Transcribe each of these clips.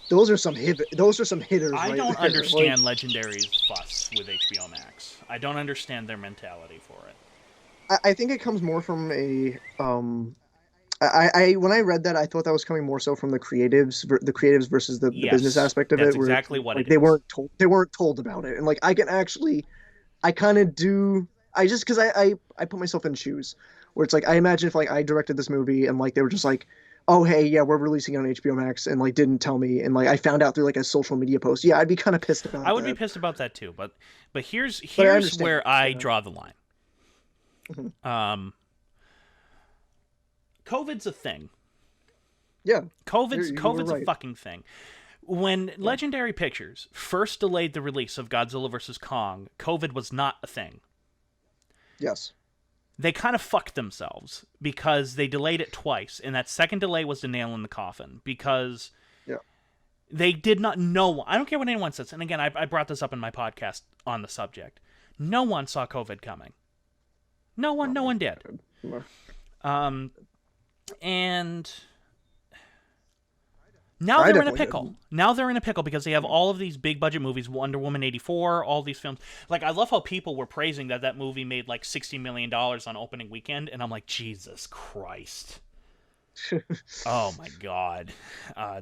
Those are some hitters I right don't there. Like, understand Legendary's fuss with HBO Max. I don't understand their mentality for it. I think it comes more from a I when I read that, I thought that was coming more so from the creatives versus the business Yes, aspect of that's it, where it's exactly what like it is. they weren't told about it, and like I can actually I kind of do I just because I put myself in shoes where it's like I imagine if like I directed this movie and like they were just like, oh hey yeah we're releasing it on HBO Max and like didn't tell me and like I found out through like a social media post, yeah I'd be kind of pissed I about would be that, pissed about that too, but here's but I here's understand. where I Yeah. draw the line. Mhm. Um, COVID's a thing. Yeah, you were COVID's a right. fucking thing. When Yeah. Legendary Pictures first delayed the release of Godzilla vs Kong, COVID was not a thing. Yes. They kind of fucked themselves because they delayed it twice, and that second delay was the nail in the coffin because Yeah. they did not know. I don't care what anyone says, and again, I brought this up in my podcast on the subject. No one saw COVID coming. No No, one did. no. Um, and now I they're in a definitely pickle. didn't. Now they're in a pickle because they have all of these big budget movies, Wonder Woman 84, all these films. Like, I love how people were praising that movie made like $60 million on opening weekend, and I'm like, Jesus Christ. Oh my God.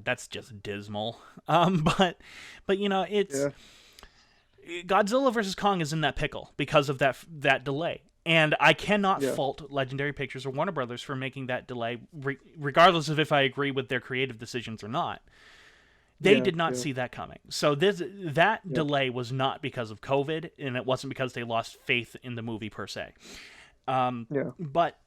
That's just dismal. But you know, it's Yeah. Godzilla versus Kong is in that pickle because of that delay. And I cannot Yeah. fault Legendary Pictures or Warner Brothers for making that delay, regardless of if I agree with their creative decisions or not. They Yeah. did not Yeah. see that coming. So that Yeah. delay was not because of COVID, and it wasn't because they lost faith in the movie per se. Yeah. But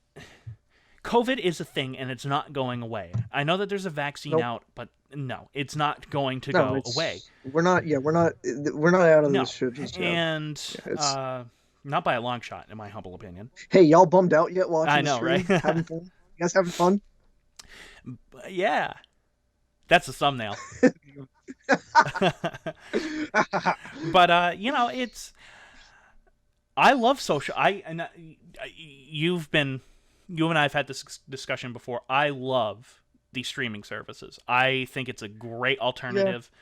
COVID is a thing, and it's not going away. I know that there's a vaccine Nope. out, but no, it's not going to No, go away. it's we're not out of this No, shit just yet. and Yeah, it's uh, not by a long shot, in my humble opinion. hey, y'all bummed out yet I watching the know, right? stream? Having fun? You guys having fun? Yeah, that's the thumbnail. But you know, it's I love social. You've been you and I have had this discussion before. I love these streaming services. I think it's a great Yeah. alternative. Yeah.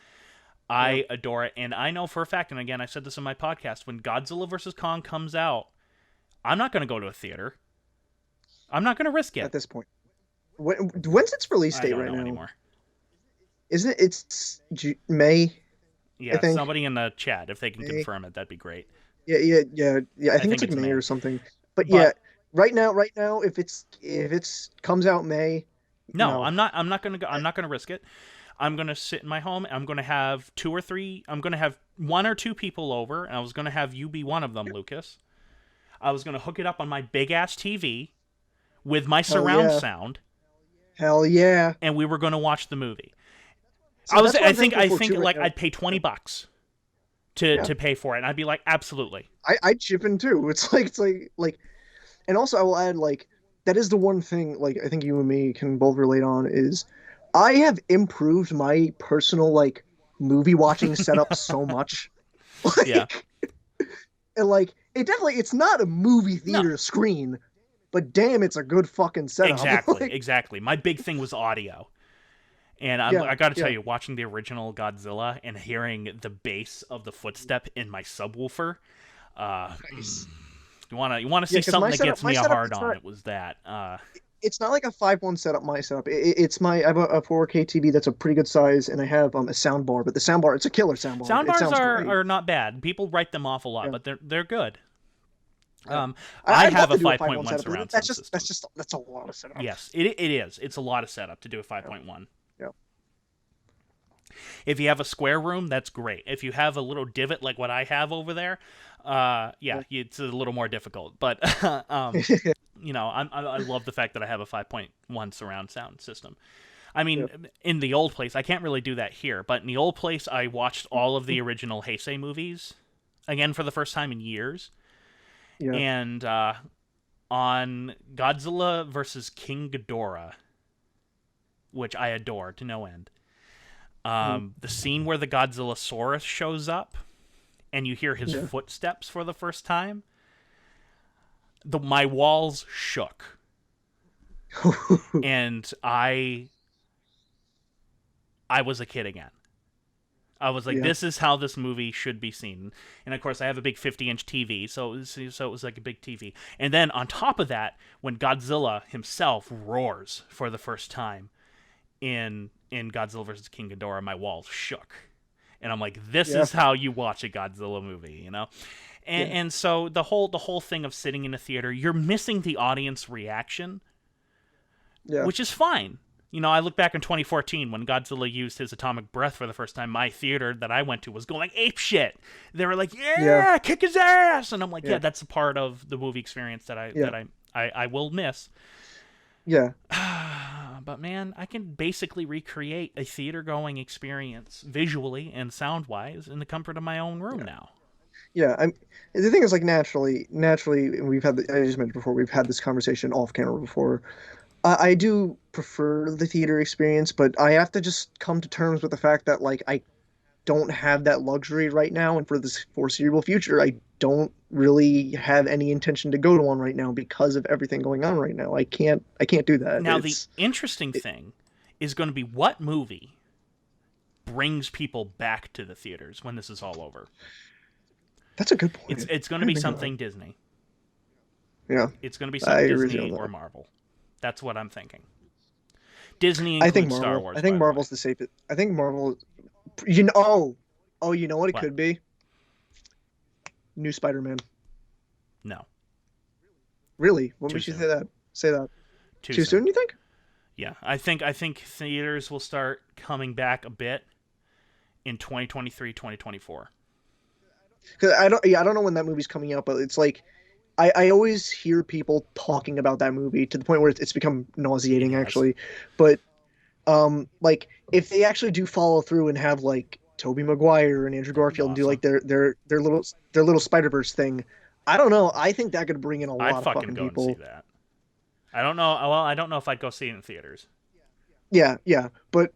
I adore it, and I know for a fact. And again, I said this in my podcast: when Godzilla vs Kong comes out, I'm not going to go to a theater. I'm not going to risk At it. this point, when's its release I date don't right know now? anymore. Isn't it? May, I Yeah, think. somebody in the chat, if they can May. confirm it, that'd be great. Yeah. I I think it's think like it's May or May, something. But yeah, but right now, if it's comes out May, no, no. I'm not gonna go. I'm not gonna risk it. I'm gonna sit in my home. I'm gonna have two or three. I'm gonna have one or two people over, and I was gonna have you be one of them, Lucas. I was gonna hook it up on my big ass TV with my Hell surround yeah, sound, hell yeah. and we were gonna watch the movie. See, that's what I'm thankful I for think too right like now. I'd pay $20 Yeah, to pay for it, and I'd be like, absolutely. I chip in too. It's like, and also I will add like that is the one thing like I think you and me can both relate on is I have improved my personal like movie watching setup so much. Yeah. Like and like it definitely it's not a movie No. theater screen, but damn it's a good fucking setup. Exactly. Like Exactly. My big thing was audio. And yeah, I got to tell yeah. you, watching the original Godzilla and hearing the bass of the footstep in my subwoofer, Nice. you wanna Yeah, see because something that gets my me a setup hard on? It was that. it's not like a 5-1 setup. My setup, it's my I have a 4K TV that's a pretty good size, and I have a sound bar. But the sound bar, it's a killer sound bar. It Soundbars sounds great. are not bad. People write them off a lot, Yeah, but they're good. yeah. I I'd have love a to do a 5-1 5.1 setup, but surround sound that's system. just that's a lot of setup. Yes, it is. It's a lot of setup to do a Yeah, 5.1. yeah, If you have a square room, that's great. If you have a little divot like what I have over there, yeah, yeah. it's a little more difficult. But you know, I love the fact that I have a 5.1 surround sound system. I Yeah, mean, in the old place, I can't really do that here, but in the old place, I watched all of the original Heisei movies again for the first time in years. yeah. And on Godzilla versus King Ghidorah, which I adore to no end, Mhm. the scene where the Godzillasaurus shows up and you hear his Yeah. footsteps for the first time, my walls shook, and I was a kid again. I was like, Yeah. this is how this movie should be seen. And of course, I have a big 50-inch TV, so it was like a big TV. And then on top of that, when Godzilla himself roars for the first time in Godzilla vs. King Ghidorah, my walls shook. And I'm like, this Yeah. is how you watch a Godzilla movie, you know? And, Yeah. and so the whole thing of sitting in a theater, you're missing the audience reaction, Yeah. which is fine. You know, I look back in 2014 when Godzilla used his atomic breath for the first time. My theater that I went to was going ape shit. They were like, Yeah. "Yeah, kick his ass," and I'm like, "Yeah, Yeah. that's a part of the movie experience that Yeah. I will miss." Yeah. But man, I can basically recreate a theater going experience visually and sound wise in the comfort of my own room now. Yeah. The thing is, like, naturally, and I just mentioned before, we've had this conversation off camera before. I do prefer the theater experience, but I have to just come to terms with the fact that, like, I don't have that luxury right now, and for this foreseeable future, I don't really have any intention to go to one right now because of everything going on right now. I can't do that. Now, the interesting It, thing is going to be what movie brings people back to the theaters when this is all over. that's a good It's point. it's going I to be didn't think of something Disney. that. Yeah, It's going to be I something agree with you on Disney or that. Marvel. That's what I'm thinking. Disney I think includes Star Marvel. Wars, I by think the way. Marvel's the safest. I think Marvel. You know. Oh, you know what it What? could be? New Spider-Man. No, Really? What too makes you soon. say that? Too Too soon. soon, you think? Yeah, I think theaters will start coming back a bit in 2023, 2024. Because I don't. Yeah, I don't know when that movie's coming out, but it's like I always hear people talking about that movie to the point where it's become It nauseating, has. actually. But like if they actually do follow through and have like Tobey Maguire and Andrew That'd be Garfield and do awesome. like their little Spider-Verse thing, I don't know. I think that could bring in a I'd lot of fucking fucking go and see people. that. I don't know. Well, I don't know if I'd go see it in theaters. Yeah, yeah. But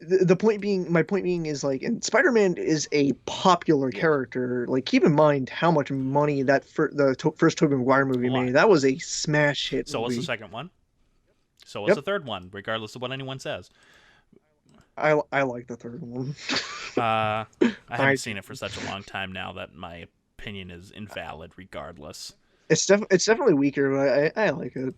my point being is like, and Spider-Man is a popular Yes, character. Like, keep in mind how much money first Tobey Maguire a movie lot. made. That was a smash hit So was the movie. second one. So was Yep, the third one, regardless of what anyone says. I like the third one. I haven't I seen it for such a long time now that my opinion is invalid, regardless. it's definitely weaker, but I like it.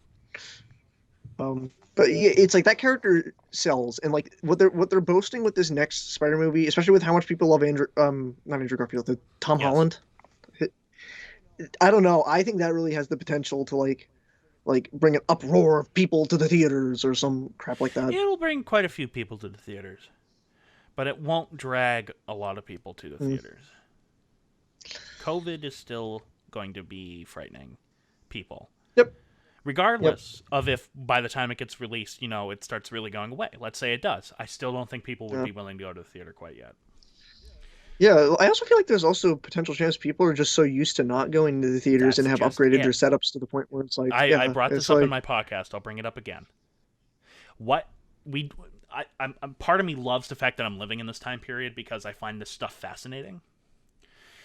But yeah, it's like that character sells, and like what they're boasting with this next Spider movie, especially with how much people love not Andrew Garfield, the Tom Yes, Holland. I don't know. I think that really has the potential to like bring an uproar of people to the theaters or some crap like that. it'll bring quite a few people to the theaters, but it won't drag a lot of people to the Mm. theaters. COVID is still going to be frightening people, Yep, yep, regardless of if by the time it gets released, it starts really going away. Let's say it does. I still don't think people would yeah, be willing to go to the theater quite yet. yeah. I also feel like there's also potential chance people are just so used to not going to the theaters and That's have just upgraded their it. setups to the point where it's like, I yeah, brought this it's up in like, my podcast. I'll bring it up again. What we I'm part of me loves the fact that I'm living in this time period because I find this stuff fascinating.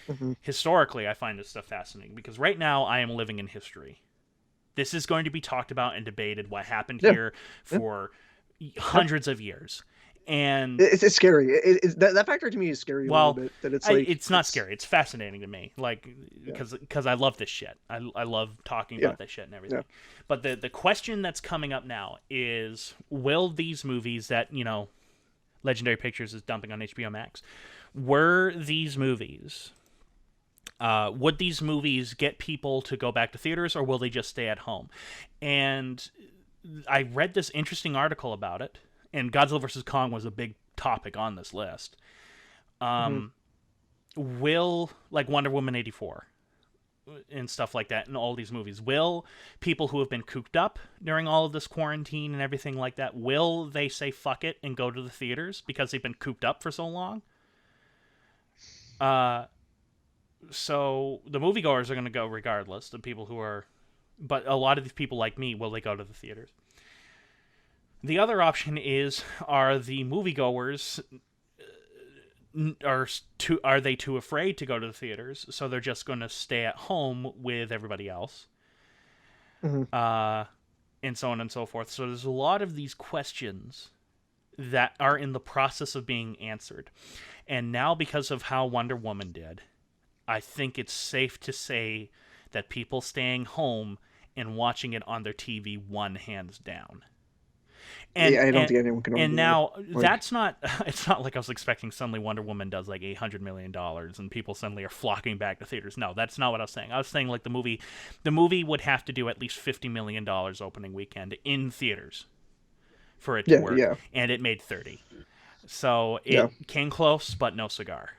mhm, Historically, I find this stuff fascinating because right now I am living in history. This is going to be talked about and debated what happened yeah, here yeah, for yep. hundreds of years. And It's scary. That factor to me is scary a little well, bit. That it's like it's not scary. It's fascinating to me, like yeah, because I love this shit. I love talking yeah, about this shit and yeah. everything. But the question that's coming up now is: will these movies that Legendary Pictures is dumping on HBO Max, were these movies? Would these movies get people to go back to theaters, or will they just stay at home? And I read this interesting article about it, and Godzilla vs Kong was a big topic on this list. Hmm. Um, will like Wonder Woman 84 and stuff like that in all these movies, will people who have been cooped up during all of this quarantine and everything like that, will they say fuck it and go to the theaters because they've been cooped up for so long? Uh, so the moviegoers are going to go regardless. The people who are, but a lot of these people like me, will they go to the theaters? The other option is, are the moviegoers are they too afraid to go to the theaters, so they're just going to stay at home with everybody else, Hmm. uh, and so on and so forth. So there's a lot of these questions that are in the process of being answered. And now, because of how Wonder Woman did, I think it's safe to say that people staying home and watching it on their TV won hands down. And Yeah, I don't and think anyone can and argue that. now Like, that's not it's not like I was expecting suddenly Wonder Woman does like $800 million and people suddenly are flocking back to theaters. No, that's not what I was saying. I was saying like the movie would have to do at least $50 million opening weekend in theaters for it to yeah, work, yeah, and it made 30. So yeah. it came close, but no cigar.